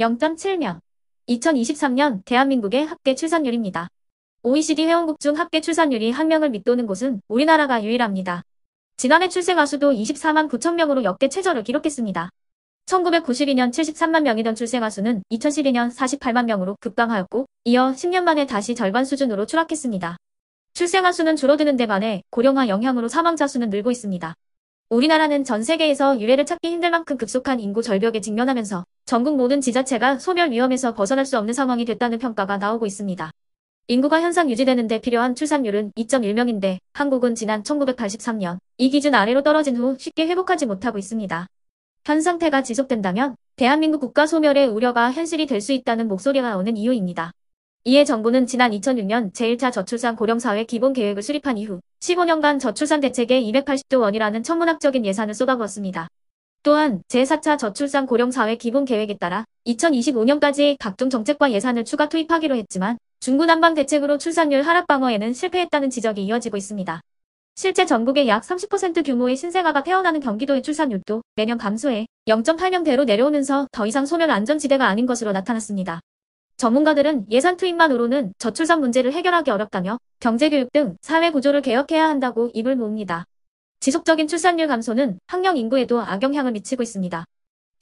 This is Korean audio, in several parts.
0.7명. 2023년 대한민국의 합계 출산율입니다. OECD 회원국 중 합계 출산율이 1명을 밑도는 곳은 우리나라가 유일합니다. 지난해 출생아 수도 24만 9천 명으로 역대 최저를 기록했습니다. 1992년 73만 명이던 출생아 수는 2012년 48만 명으로 급감하였고, 이어 10년 만에 다시 절반 수준으로 추락했습니다. 출생아 수는 줄어드는 데 반해 고령화 영향으로 사망자 수는 늘고 있습니다. 우리나라는 전 세계에서 유례를 찾기 힘들 만큼 급속한 인구 절벽에 직면하면서 전국 모든 지자체가 소멸 위험에서 벗어날 수 없는 상황이 됐다는 평가가 나오고 있습니다. 인구가 현상 유지되는 데 필요한 출산율은 2.1명인데 한국은 지난 1983년 이 기준 아래로 떨어진 후 쉽게 회복하지 못하고 있습니다. 현 상태가 지속된다면 대한민국 국가 소멸의 우려가 현실이 될 수 있다는 목소리가 나오는 이유입니다. 이에 정부는 지난 2006년 제1차 저출산 고령사회 기본계획을 수립한 이후 15년간 저출산 대책에 280조 원이라는 천문학적인 예산을 쏟아부었습니다. 또한 제4차 저출산 고령사회 기본계획에 따라 2025년까지 각종 정책과 예산을 추가 투입하기로 했지만 중구난방 대책으로 출산율 하락 방어에는 실패했다는 지적이 이어지고 있습니다. 실제 전국의 약 30% 규모의 신생아가 태어나는 경기도의 출산율도 매년 감소해 0.8명대로 내려오면서 더 이상 소멸 안전지대가 아닌 것으로 나타났습니다. 전문가들은 예산 투입만으로는 저출산 문제를 해결하기 어렵다며 경제교육 등 사회 구조를 개혁해야 한다고 입을 모읍니다. 지속적인 출산율 감소는 학령 인구에도 악영향을 미치고 있습니다.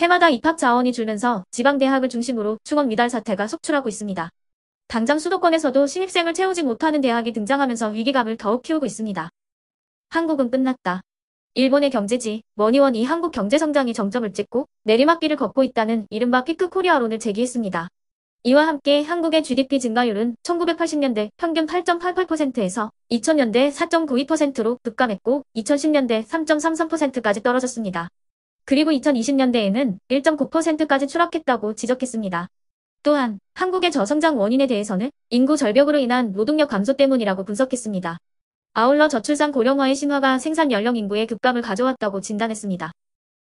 해마다 입학 자원이 줄면서 지방대학을 중심으로 충원 미달 사태가 속출하고 있습니다. 당장 수도권에서도 신입생을 채우지 못하는 대학이 등장하면서 위기감을 더욱 키우고 있습니다. 한국은 끝났다. 일본의 경제지 머니원이 한국 경제성장이 정점을 찍고 내리막길을 걷고 있다는 이른바 피크 코리아론을 제기했습니다. 이와 함께 한국의 GDP 증가율은 1980년대 평균 8.88%에서 2000년대 4.92%로 급감했고 2010년대 3.33%까지 떨어졌습니다. 그리고 2020년대에는 1.9%까지 추락했다고 지적했습니다. 또한 한국의 저성장 원인에 대해서는 인구 절벽으로 인한 노동력 감소 때문이라고 분석했습니다. 아울러 저출산 고령화의 심화가 생산 연령 인구의 급감을 가져왔다고 진단했습니다.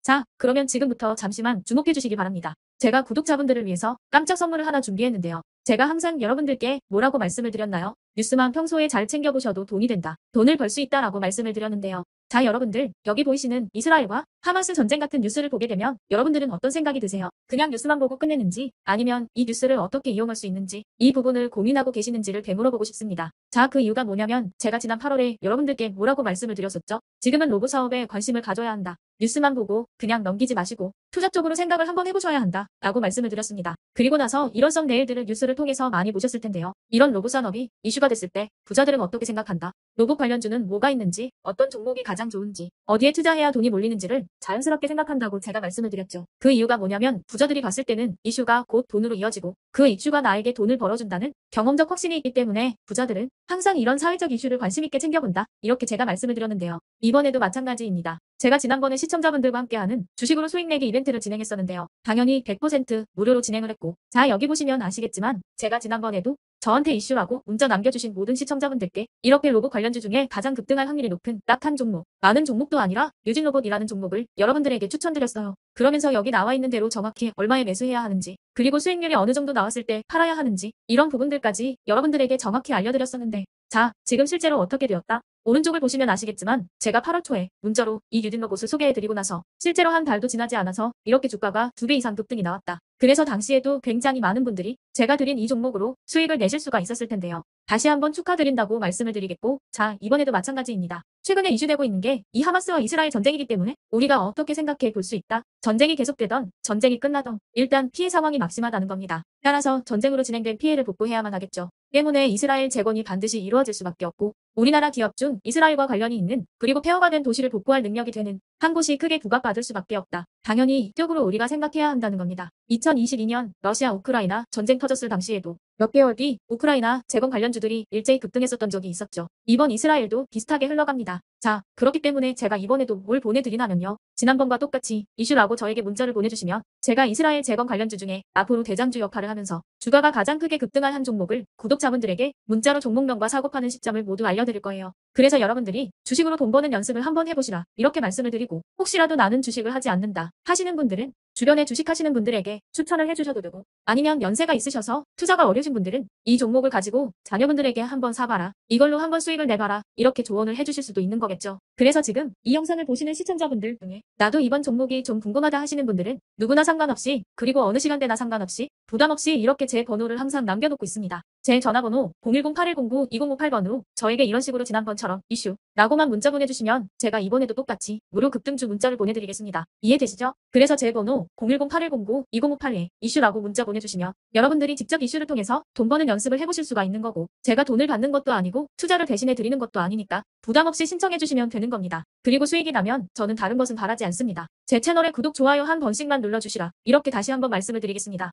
자, 그러면 지금부터 잠시만 주목해 주시기 바랍니다. 제가 구독자분들을 위해서 깜짝 선물을 하나 준비했는데요. 제가 항상 여러분들께 뭐라고 말씀을 드렸나요? 뉴스만 평소에 잘 챙겨보셔도 돈이 된다. 돈을 벌 수 있다라고 말씀을 드렸는데요. 자, 여러분들, 여기 보이시는 이스라엘과 하마스 전쟁 같은 뉴스를 보게 되면 여러분들은 어떤 생각이 드세요? 그냥 뉴스만 보고 끝내는지 아니면 이 뉴스를 어떻게 이용할 수 있는지 이 부분을 고민하고 계시는지를 되물어보고 싶습니다. 자, 그 이유가 뭐냐면 제가 지난 8월에 여러분들께 뭐라고 말씀을 드렸었죠? 지금은 로봇 사업에 관심을 가져야 한다. 뉴스만 보고 그냥 넘기지 마시고 투자 쪽으로 생각을 한번 해보셔야 한다 라고 말씀을 드렸습니다. 그리고 나서 이런 썸네일들을 뉴스를 통해서 많이 보셨을 텐데요. 이런 로봇 산업이 이슈가 됐을 때 부자들은 어떻게 생각한다? 로봇 관련주는 뭐가 있는지, 어떤 종목이 가장 좋은지, 어디에 투자해야 돈이 몰리는지를 자연스럽게 생각한다고 제가 말씀을 드렸죠. 그 이유가 뭐냐면 부자들이 봤을 때는 이슈가 곧 돈으로 이어지고 그 이슈가 나에게 돈을 벌어준다는 경험적 확신이 있기 때문에 부자들은 항상 이런 사회적 이슈를 관심 있게 챙겨본다. 이렇게 제가 말씀을 드렸는데요. 이번에도 마찬가지입니다. 제가 지난번에 시청자분들과 함께하는 주식으로 수익 내기 이벤트를 진행했었는데요. 당연히 100% 무료로 진행을 했고, 자, 여기 보시면 아시겠지만 제가 지난번에도 저한테 이슈라고 문자 남겨주신 모든 시청자분들께 이렇게 로봇 관련주 중에 가장 급등할 확률이 높은 딱 한 종목, 많은 종목도 아니라 류진로봇이라는 종목을 여러분들에게 추천드렸어요. 그러면서 여기 나와 있는 대로 정확히 얼마에 매수해야 하는지, 그리고 수익률이 어느 정도 나왔을 때 팔아야 하는지 이런 부분들까지 여러분들에게 정확히 알려드렸었는데, 자, 지금 실제로 어떻게 되었다? 오른쪽을 보시면 아시겠지만 제가 8월 초에 문자로 이 뉴진로봇을 소개해드리고 나서 실제로 한 달도 지나지 않아서 이렇게 주가가 2배 이상 급등이 나왔다. 그래서 당시에도 굉장히 많은 분들이 제가 드린 이 종목으로 수익을 내실 수가 있었을 텐데요. 다시 한번 축하드린다고 말씀을 드리겠고, 자, 이번에도 마찬가지입니다. 최근에 이슈되고 있는 게 이 하마스와 이스라엘 전쟁이기 때문에 우리가 어떻게 생각해 볼 수 있다? 전쟁이 계속되던, 전쟁이 끝나던 일단 피해 상황이 막심하다는 겁니다. 따라서 전쟁으로 진행된 피해를 복구해야만 하겠죠. 때문에 이스라엘 재건이 반드시 이루어질 수밖에 없고 우리나라 기업 중 이스라엘과 관련이 있는 그리고 폐허가 된 도시를 복구할 능력이 되는 한 곳이 크게 부각받을 수밖에 없다. 당연히 이쪽으로 우리가 생각해야 한다는 겁니다. 2022년 러시아 우크라이나 전쟁 터졌을 당시에도 몇 개월 뒤 우크라이나 재건 관련주들이 일제히 급등했었던 적이 있었죠. 이번 이스라엘도 비슷하게 흘러갑니다. 자, 그렇기 때문에 제가 이번에도 뭘 보내드리냐면요. 지난번과 똑같이 이슈라고 저에게 문자를 보내주시면 제가 이스라엘 재건 관련주 중에 앞으로 대장주 역할을 하면서 주가가 가장 크게 급등할 한 종목을 구독자분들에게 문자로 종목명과 사고파는 시점을 모두 알려드릴 거예요. 그래서 여러분들이 주식으로 돈 버는 연습을 한번 해보시라 이렇게 말씀을 드리고, 혹시라도 나는 주식을 하지 않는다 하시는 분들은 주변에 주식하시는 분들에게 추천을 해주셔도 되고, 아니면 연세가 있으셔서 투자가 어려우신 분들은 이 종목을 가지고 자녀분들에게 한번 사봐라, 이걸로 한번 수익을 내봐라, 이렇게 조언을 해주실 수도 있는 거겠죠. 거겠죠. 그래서 지금 이 영상을 보시는 시청자분들 중에 나도 이번 종목이 좀 궁금하다 하시는 분들은 누구나 상관없이, 그리고 어느 시간대나 상관없이 부담 없이 이렇게 제 번호를 항상 남겨놓고 있습니다. 제 전화번호 010-8109-2058번으로 저에게 이런 식으로 지난번처럼 이슈 라고만 문자 보내주시면 제가 이번에도 똑같이 무료 급등주 문자를 보내드리겠습니다. 이해되시죠? 그래서 제 번호 010-8109-2058에 이슈라고 문자 보내주시면 여러분들이 직접 이슈를 통해서 돈 버는 연습을 해보실 수가 있는 거고, 제가 돈을 받는 것도 아니고 투자를 대신해 드리는 것도 아니니까 부담 없이 신청해 주시면 되는 겁니다. 그리고 수익이 나면 저는 다른 것은 바라지 않습니다. 제 채널에 구독, 좋아요 한 번씩만 눌러주시라, 이렇게 다시 한번 말씀을 드리겠습니다.